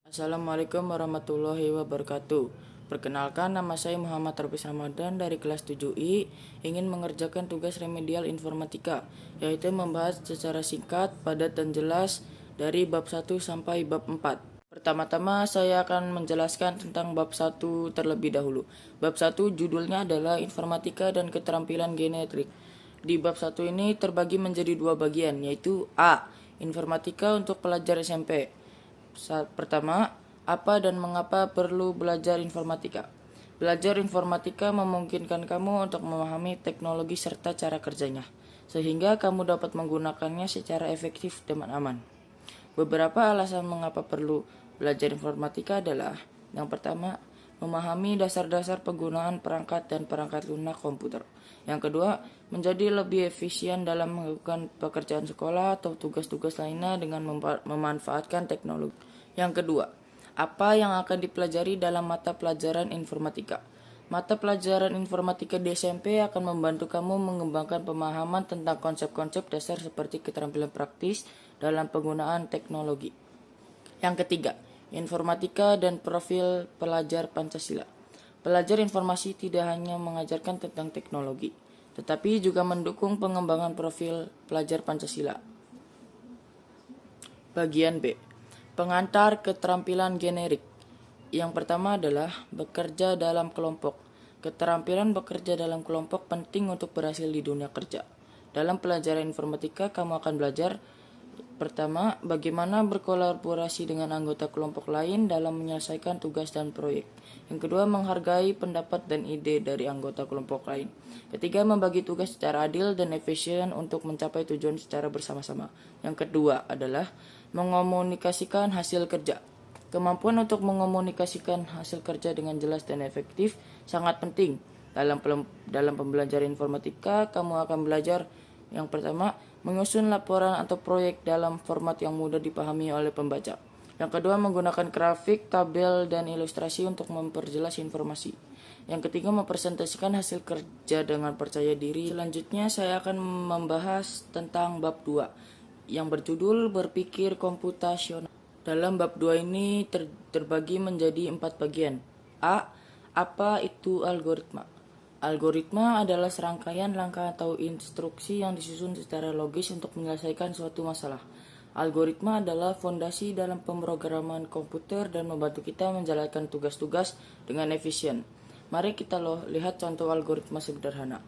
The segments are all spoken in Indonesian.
Assalamualaikum warahmatullahi wabarakatuh. Perkenalkan, nama saya Muhammad Rafis Ramadan dari kelas 7I, ingin mengerjakan tugas remedial informatika, yaitu membahas secara singkat, padat dan jelas dari bab 1 sampai bab 4. Pertama-tama saya akan menjelaskan tentang bab 1 terlebih dahulu. Bab 1 judulnya adalah informatika dan keterampilan genetik. Di bab 1 ini terbagi menjadi dua bagian, yaitu A. Informatika untuk pelajar SMP. Pertama, apa dan mengapa perlu belajar informatika? Belajar informatika memungkinkan kamu untuk memahami teknologi serta cara kerjanya, sehingga kamu dapat menggunakannya secara efektif dan aman. Beberapa alasan mengapa perlu belajar informatika adalah: yang pertama, memahami dasar-dasar penggunaan perangkat dan perangkat lunak komputer. Yang kedua, menjadi lebih efisien dalam melakukan pekerjaan sekolah atau tugas-tugas lainnya dengan memanfaatkan teknologi. Yang kedua, apa yang akan dipelajari dalam mata pelajaran informatika? Mata pelajaran informatika di SMP akan membantu kamu mengembangkan pemahaman tentang konsep-konsep dasar seperti keterampilan praktis dalam penggunaan teknologi. Yang ketiga, informatika dan profil pelajar Pancasila. Pelajar informasi tidak hanya mengajarkan tentang teknologi, tetapi juga mendukung pengembangan profil pelajar Pancasila. Bagian B, pengantar keterampilan generik. Yang pertama adalah bekerja dalam kelompok. Keterampilan bekerja dalam kelompok penting untuk berhasil di dunia kerja. Dalam pelajaran informatika, kamu akan belajar: pertama, bagaimana berkolaborasi dengan anggota kelompok lain dalam menyelesaikan tugas dan proyek. Yang kedua, menghargai pendapat dan ide dari anggota kelompok lain. Ketiga, membagi tugas secara adil dan efisien untuk mencapai tujuan secara bersama-sama. Yang kedua adalah mengomunikasikan hasil kerja. Kemampuan untuk mengomunikasikan hasil kerja dengan jelas dan efektif sangat penting. Dalam pembelajaran informatika, kamu akan belajar: yang pertama, menyusun laporan atau proyek dalam format yang mudah dipahami oleh pembaca. Yang kedua, menggunakan grafik, tabel, dan ilustrasi untuk memperjelas informasi. Yang ketiga, mempresentasikan hasil kerja dengan percaya diri. Selanjutnya, saya akan membahas tentang bab 2 yang berjudul berpikir komputasional. Dalam bab 2 ini terbagi menjadi 4 bagian. A. Apa itu algoritma? Algoritma adalah serangkaian langkah atau instruksi yang disusun secara logis untuk menyelesaikan suatu masalah. Algoritma adalah fondasi dalam pemrograman komputer dan membantu kita menjalankan tugas-tugas dengan efisien. Mari kita lihat contoh algoritma sederhana.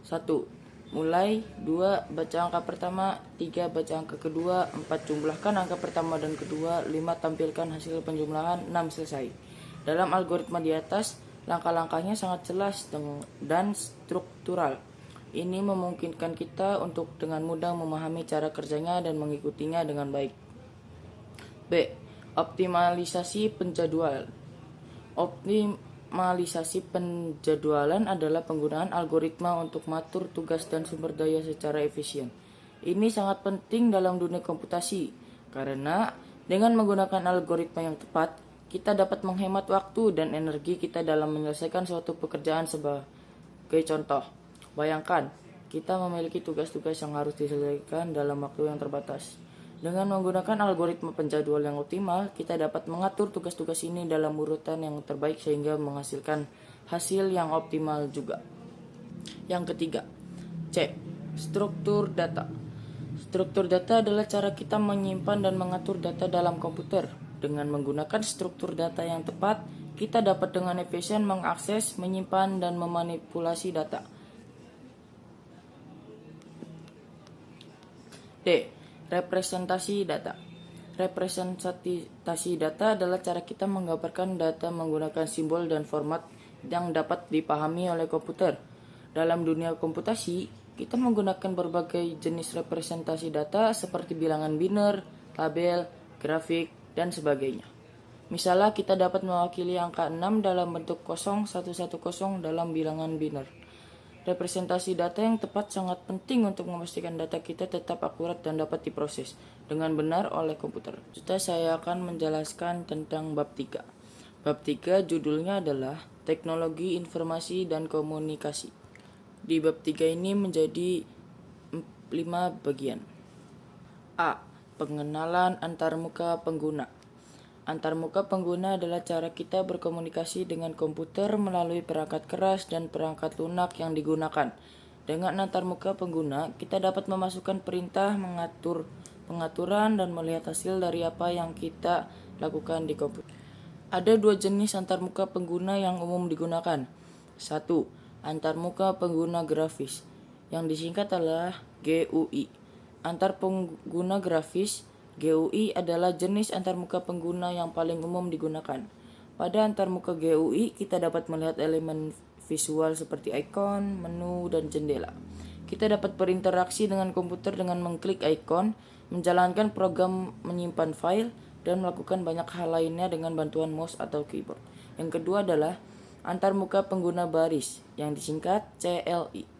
1. Mulai. 2. Baca angka pertama. 3. Baca angka kedua. 4. Jumlahkan angka pertama dan kedua. 5. Tampilkan hasil penjumlahan. 6. Selesai. Dalam algoritma di atas, langkah-langkahnya sangat jelas dan struktural. Ini memungkinkan kita untuk dengan mudah memahami cara kerjanya dan mengikutinya dengan baik. B. Optimalisasi penjadwalan. Optimalisasi penjadwalan adalah penggunaan algoritma untuk mengatur tugas dan sumber daya secara efisien. Ini sangat penting dalam dunia komputasi, karena dengan menggunakan algoritma yang tepat, kita dapat menghemat waktu dan energi kita dalam menyelesaikan suatu pekerjaan. Sebagai contoh, bayangkan kita memiliki tugas-tugas yang harus diselesaikan dalam waktu yang terbatas. Dengan menggunakan algoritma penjadwal yang optimal, kita dapat mengatur tugas-tugas ini dalam urutan yang terbaik sehingga menghasilkan hasil yang optimal juga. Yang ketiga, C. Struktur data. Struktur data adalah cara kita menyimpan dan mengatur data dalam komputer. Dengan menggunakan struktur data yang tepat, kita dapat dengan efisien mengakses, menyimpan, dan memanipulasi data. D. Representasi data. Representasi data adalah cara kita menggambarkan data menggunakan simbol dan format yang dapat dipahami oleh komputer. Dalam dunia komputasi, kita menggunakan berbagai jenis representasi data seperti bilangan biner, tabel, grafik, dan sebagainya. Misalnya, kita dapat mewakili angka 6 dalam bentuk 0110 dalam bilangan biner. Representasi data yang tepat sangat penting untuk memastikan data kita tetap akurat dan dapat diproses dengan benar oleh komputer. Selanjutnya saya akan menjelaskan tentang bab 3. Bab 3 judulnya adalah Teknologi Informasi dan Komunikasi. Di bab 3 ini menjadi 5 bagian. A. Pengenalan antarmuka pengguna. Antarmuka pengguna adalah cara kita berkomunikasi dengan komputer melalui perangkat keras dan perangkat lunak yang digunakan. Dengan antarmuka pengguna, kita dapat memasukkan perintah, mengatur pengaturan, dan melihat hasil dari apa yang kita lakukan di komputer. Ada dua jenis antarmuka pengguna yang umum digunakan. 1. Antarmuka pengguna grafis, yang disingkat adalah GUI. Antar pengguna grafis GUI adalah jenis antarmuka pengguna yang paling umum digunakan. Pada antarmuka GUI, kita dapat melihat elemen visual seperti ikon, menu, dan jendela. Kita dapat berinteraksi dengan komputer dengan mengklik ikon, menjalankan program menyimpan file, dan melakukan banyak hal lainnya dengan bantuan mouse atau keyboard. Yang kedua adalah antarmuka pengguna baris, yang disingkat CLI.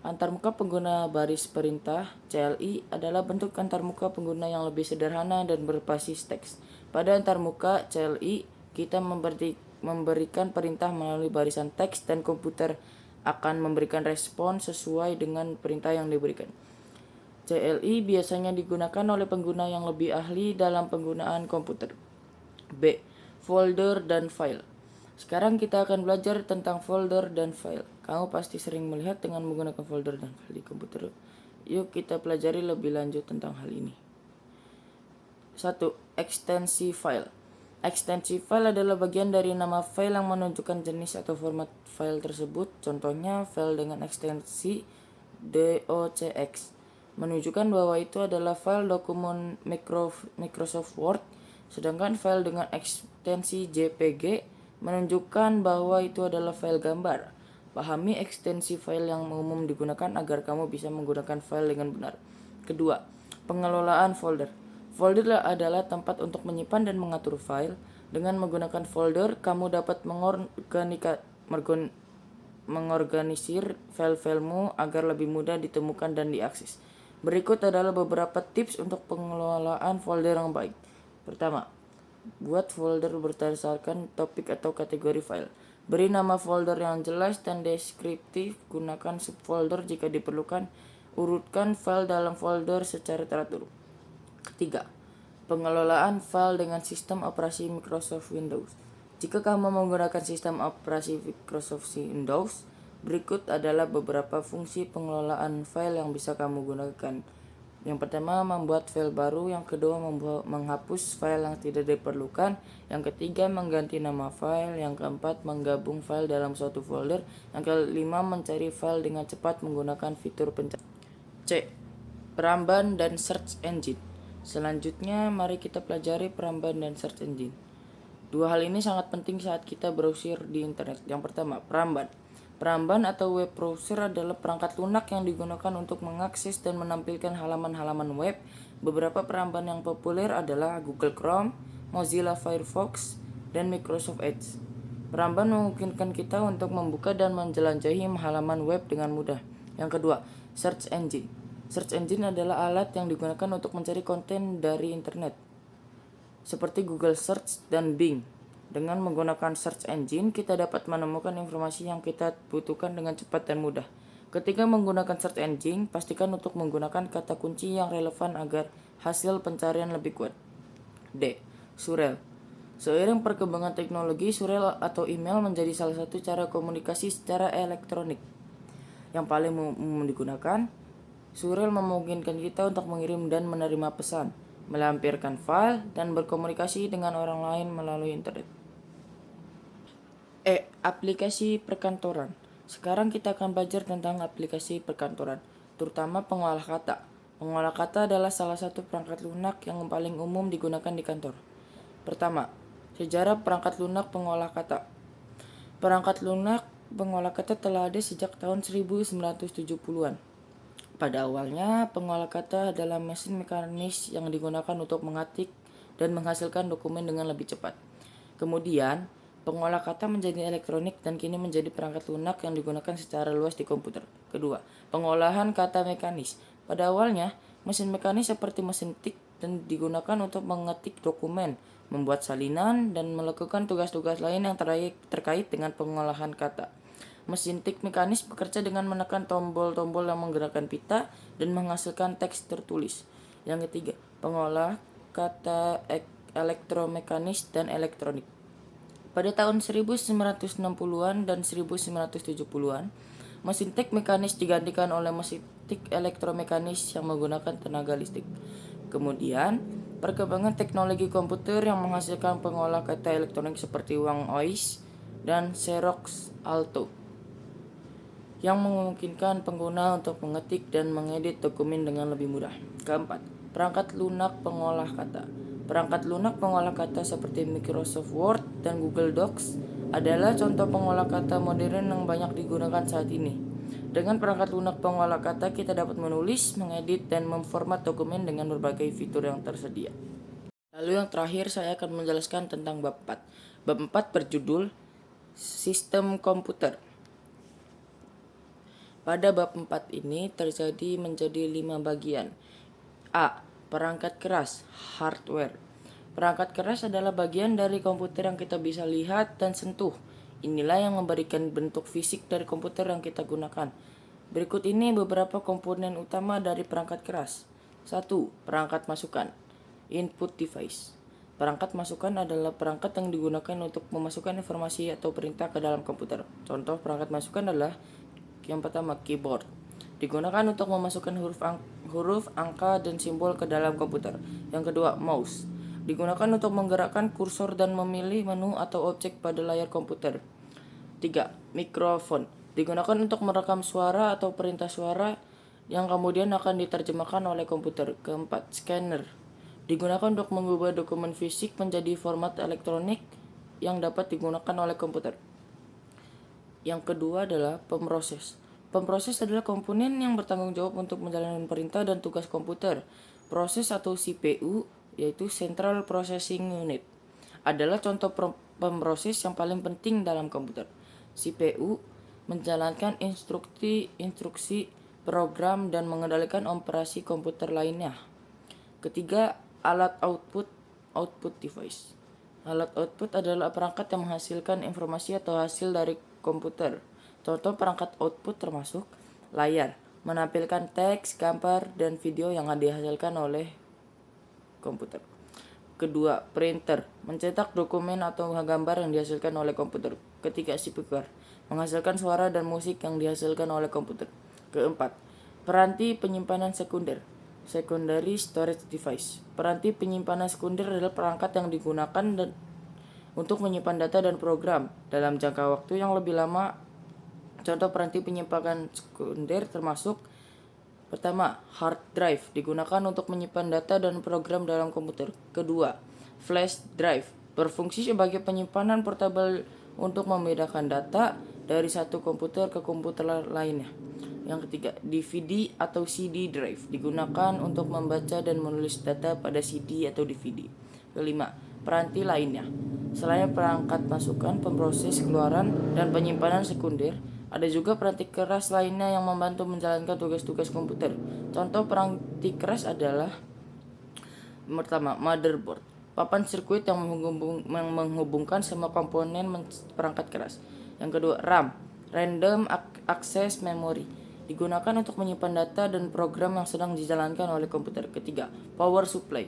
Antarmuka pengguna baris perintah (CLI) adalah bentuk antarmuka pengguna yang lebih sederhana dan berbasis teks. Pada antarmuka CLI, kita memberikan perintah melalui barisan teks dan komputer akan memberikan respon sesuai dengan perintah yang diberikan. CLI biasanya digunakan oleh pengguna yang lebih ahli dalam penggunaan komputer. B. Folder dan file. Sekarang kita akan belajar tentang folder dan file. Kamu pasti sering melihat dengan menggunakan folder dan file di komputer. Yuk kita pelajari lebih lanjut tentang hal ini. 1. Ekstensi file. Ekstensi file adalah bagian dari nama file yang menunjukkan jenis atau format file tersebut. Contohnya, file dengan ekstensi docx menunjukkan bahwa itu adalah file dokumen Microsoft Word, sedangkan file dengan ekstensi JPG menunjukkan bahwa itu adalah file gambar. Pahami ekstensi file yang umum digunakan agar kamu bisa menggunakan file dengan benar. Kedua, pengelolaan folder. Folder adalah tempat untuk menyimpan dan mengatur file. Dengan menggunakan folder, kamu dapat mengorganisir file-filemu agar lebih mudah ditemukan dan diakses. Berikut adalah beberapa tips untuk pengelolaan folder yang baik. Pertama, buat folder berdasarkan topik atau kategori file. Beri nama folder yang jelas dan deskriptif. Gunakan subfolder jika diperlukan. Urutkan file dalam folder secara teratur. Ketiga, pengelolaan file dengan sistem operasi Microsoft Windows. Jika kamu menggunakan sistem operasi Microsoft Windows, berikut adalah beberapa fungsi pengelolaan file yang bisa kamu gunakan. Yang pertama, membuat file baru. Yang kedua, menghapus file yang tidak diperlukan. Yang ketiga, mengganti nama file. Yang keempat, menggabung file dalam suatu folder. Yang kelima, mencari file dengan cepat menggunakan fitur pencarian. C. Peramban dan search engine. Selanjutnya, mari kita pelajari peramban dan search engine. Dua hal ini sangat penting saat kita browsir di internet. Yang pertama, peramban. Peramban atau web browser adalah perangkat lunak yang digunakan untuk mengakses dan menampilkan halaman-halaman web. Beberapa peramban yang populer adalah Google Chrome, Mozilla Firefox, dan Microsoft Edge. Peramban memungkinkan kita untuk membuka dan menjelajahi halaman web dengan mudah. Yang kedua, search engine. Search engine adalah alat yang digunakan untuk mencari konten dari internet, seperti Google Search dan Bing. Dengan menggunakan search engine, kita dapat menemukan informasi yang kita butuhkan dengan cepat dan mudah. Ketika menggunakan search engine, pastikan untuk menggunakan kata kunci yang relevan agar hasil pencarian lebih kuat. D. Surel. Seiring perkembangan teknologi, surel atau email menjadi salah satu cara komunikasi secara elektronik yang paling umum digunakan. Surel memungkinkan kita untuk mengirim dan menerima pesan, melampirkan file, dan berkomunikasi dengan orang lain melalui internet. Aplikasi perkantoran. Sekarang kita akan belajar tentang aplikasi perkantoran, terutama pengolah kata. Pengolah kata adalah salah satu perangkat lunak yang paling umum digunakan di kantor. Pertama, sejarah perangkat lunak pengolah kata. Perangkat lunak pengolah kata telah ada sejak tahun 1970-an. Pada awalnya, pengolah kata adalah mesin mekanis yang digunakan untuk mengetik dan menghasilkan dokumen dengan lebih cepat. Kemudian, pengolah kata menjadi elektronik dan kini menjadi perangkat lunak yang digunakan secara luas di komputer. Kedua, pengolahan kata mekanis. Pada awalnya, mesin mekanis seperti mesin tik dan digunakan untuk mengetik dokumen, membuat salinan, dan melakukan tugas-tugas lain yang terkait dengan pengolahan kata. Mesin tik mekanis bekerja dengan menekan tombol-tombol yang menggerakkan pita dan menghasilkan teks tertulis. Yang ketiga, pengolah kata elektromekanis dan elektronik. Pada tahun 1960-an dan 1970-an, mesin tik mekanis digantikan oleh mesin tik elektromekanis yang menggunakan tenaga listrik. Kemudian, perkembangan teknologi komputer yang menghasilkan pengolah kata elektronik seperti Wang OS dan Xerox Alto yang memungkinkan pengguna untuk mengetik dan mengedit dokumen dengan lebih mudah. Keempat, perangkat lunak pengolah kata. Perangkat lunak pengolah kata seperti Microsoft Word dan Google Docs adalah contoh pengolah kata modern yang banyak digunakan saat ini. Dengan perangkat lunak pengolah kata, kita dapat menulis, mengedit, dan memformat dokumen dengan berbagai fitur yang tersedia. Lalu yang terakhir, saya akan menjelaskan tentang bab 4. Bab 4 berjudul Sistem Komputer. Pada bab 4 ini terjadi menjadi 5 bagian. A. Perangkat keras, hardware. Perangkat keras adalah bagian dari komputer yang kita bisa lihat dan sentuh. Inilah yang memberikan bentuk fisik dari komputer yang kita gunakan. Berikut ini beberapa komponen utama dari perangkat keras. 1. Perangkat masukan, input device. Perangkat masukan adalah perangkat yang digunakan untuk memasukkan informasi atau perintah ke dalam komputer. Contoh perangkat masukan adalah yang pertama, keyboard. Digunakan untuk memasukkan huruf, angka, dan simbol ke dalam komputer. Yang kedua, mouse. Digunakan untuk menggerakkan kursor dan memilih menu atau objek pada layar komputer. 3. Mikrofon. Digunakan untuk merekam suara atau perintah suara yang kemudian akan diterjemahkan oleh komputer. Keempat, scanner. Digunakan untuk mengubah dokumen fisik menjadi format elektronik yang dapat digunakan oleh komputer. Yang kedua adalah pemroses. Pemroses adalah komponen yang bertanggung jawab untuk menjalankan perintah dan tugas komputer. Proses atau CPU, yaitu Central Processing Unit, adalah contoh pemroses yang paling penting dalam komputer. CPU menjalankan instruksi, program, dan mengendalikan operasi komputer lainnya. Ketiga, alat output device. Alat output adalah perangkat yang menghasilkan informasi atau hasil dari komputer. Contoh perangkat output termasuk layar, menampilkan teks, gambar, dan video yang dihasilkan oleh komputer. Kedua, printer, mencetak dokumen atau gambar yang dihasilkan oleh komputer. Ketiga, speaker, menghasilkan suara dan musik yang dihasilkan oleh komputer. Keempat, peranti penyimpanan sekunder, secondary storage device. Peranti penyimpanan sekunder adalah perangkat yang digunakan untuk menyimpan data dan program dalam jangka waktu yang lebih lama. Contoh peranti penyimpanan sekunder termasuk pertama, hard drive, digunakan untuk menyimpan data dan program dalam komputer. Kedua, flash drive, berfungsi sebagai penyimpanan portable untuk membedakan data dari satu komputer ke komputer lainnya. Yang ketiga, DVD atau CD drive, digunakan untuk membaca dan menulis data pada CD atau DVD. Kelima, peranti lainnya. Selain perangkat masukan, pemroses keluaran, dan penyimpanan sekunder, ada juga peranti keras lainnya yang membantu menjalankan tugas-tugas komputer. Contoh peranti keras adalah pertama, motherboard, papan sirkuit yang menghubungkan semua komponen perangkat keras. Yang kedua, RAM, random access memory, digunakan untuk menyimpan data dan program yang sedang dijalankan oleh komputer. Ketiga, power supply,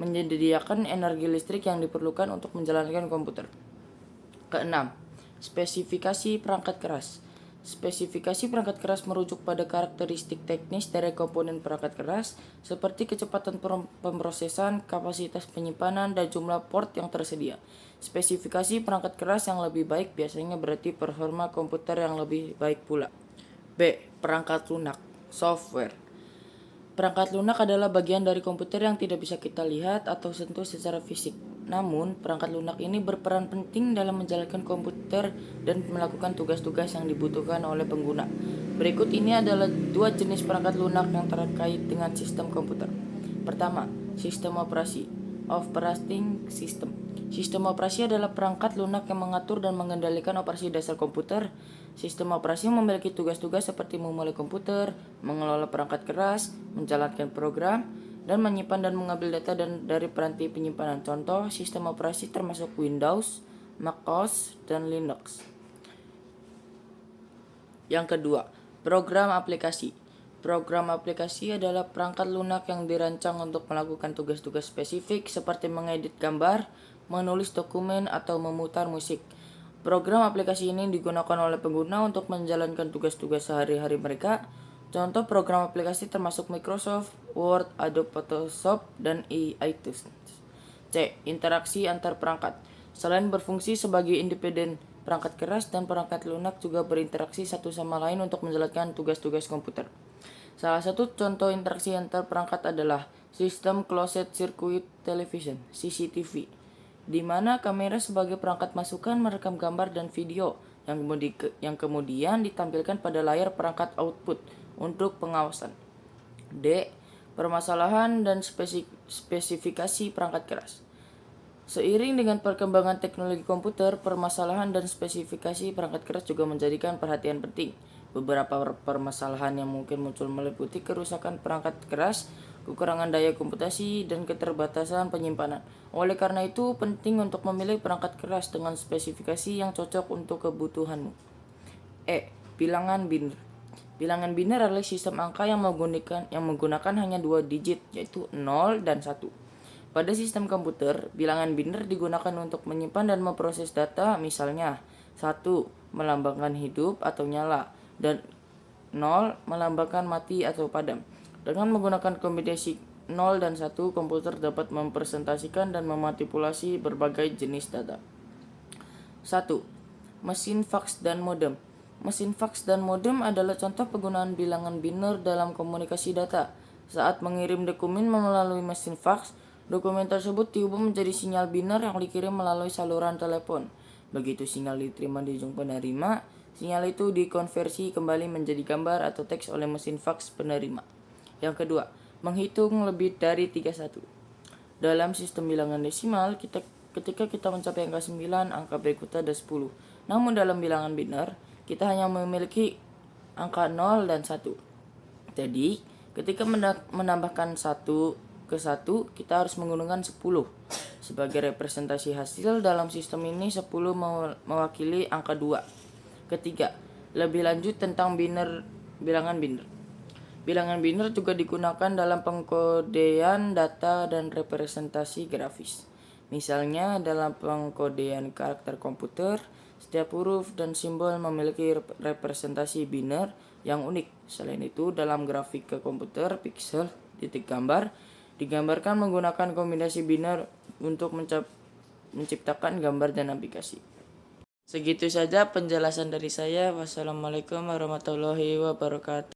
menyediakan energi listrik yang diperlukan untuk menjalankan komputer. Keenam, spesifikasi perangkat keras. Spesifikasi perangkat keras merujuk pada karakteristik teknis dari komponen perangkat keras, seperti kecepatan pemrosesan, kapasitas penyimpanan, dan jumlah port yang tersedia. Spesifikasi perangkat keras yang lebih baik biasanya berarti performa komputer yang lebih baik pula. B. Perangkat lunak, software. Perangkat lunak adalah bagian dari komputer yang tidak bisa kita lihat atau sentuh secara fisik. Namun, perangkat lunak ini berperan penting dalam menjalankan komputer dan melakukan tugas-tugas yang dibutuhkan oleh pengguna. Berikut ini adalah 2 jenis perangkat lunak yang terkait dengan sistem komputer. Pertama, sistem operasi, operating system. Sistem operasi adalah perangkat lunak yang mengatur dan mengendalikan operasi dasar komputer. Sistem operasi memiliki tugas-tugas seperti memulai komputer, mengelola perangkat keras, menjalankan program, dan menyimpan dan mengambil data dari peranti penyimpanan. Contoh sistem operasi termasuk Windows, macOS, dan Linux. Yang kedua, program aplikasi. Program aplikasi adalah perangkat lunak yang dirancang untuk melakukan tugas-tugas spesifik seperti mengedit gambar, menulis dokumen, atau memutar musik. Program aplikasi ini digunakan oleh pengguna untuk menjalankan tugas-tugas sehari-hari mereka. Contoh program aplikasi termasuk Microsoft Word, Adobe Photoshop, dan iTunes. C. Interaksi antar perangkat. Selain berfungsi sebagai independen, perangkat keras dan perangkat lunak juga berinteraksi satu sama lain untuk menjalankan tugas-tugas komputer. Salah satu contoh interaksi antar perangkat adalah sistem Closed Circuit Television (CCTV), di mana kamera sebagai perangkat masukan merekam gambar dan video yang kemudian ditampilkan pada layar perangkat output untuk pengawasan. D. Permasalahan dan spesifikasi perangkat keras. Seiring dengan perkembangan teknologi komputer, permasalahan dan spesifikasi perangkat keras juga menjadikan perhatian penting. Beberapa permasalahan yang mungkin muncul meliputi kerusakan perangkat keras, kekurangan daya komputasi, dan keterbatasan penyimpanan. Oleh karena itu, penting untuk memilih perangkat keras dengan spesifikasi yang cocok untuk kebutuhanmu. E. Bilangan biner. Bilangan biner adalah sistem angka yang menggunakan hanya 2 digit, yaitu 0 dan 1. Pada sistem komputer, bilangan biner digunakan untuk menyimpan dan memproses data, misalnya 1 melambangkan hidup atau nyala, dan 0 melambangkan mati atau padam. Dengan menggunakan kombinasi 0 dan 1, komputer dapat mempresentasikan dan memanipulasi berbagai jenis data. 1. Mesin faks dan modem. Mesin faks dan modem adalah contoh penggunaan bilangan biner dalam komunikasi data. Saat mengirim dokumen melalui mesin faks, dokumen tersebut diubah menjadi sinyal biner yang dikirim melalui saluran telepon. Begitu sinyal diterima di ujung penerima, sinyal itu dikonversi kembali menjadi gambar atau teks oleh mesin faks penerima. Yang kedua, menghitung lebih dari 31. Dalam sistem bilangan desimal, ketika kita mencapai angka 9, angka berikutnya ada 10. Namun dalam bilangan biner, kita hanya memiliki angka 0 dan 1. Jadi, ketika menambahkan 1 ke 1, kita harus menggunakan 10. Sebagai representasi hasil dalam sistem ini, 10 mewakili angka 2. Ketiga, lebih lanjut tentang bilangan biner. Bilangan biner juga digunakan dalam pengkodean data dan representasi grafis. Misalnya dalam pengkodean karakter komputer, setiap huruf dan simbol memiliki representasi biner yang unik. Selain itu, dalam grafik ke komputer, pixel, titik gambar, digambarkan menggunakan kombinasi biner untuk menciptakan gambar dan aplikasi. Segitu saja penjelasan dari saya. Wassalamualaikum warahmatullahi wabarakatuh.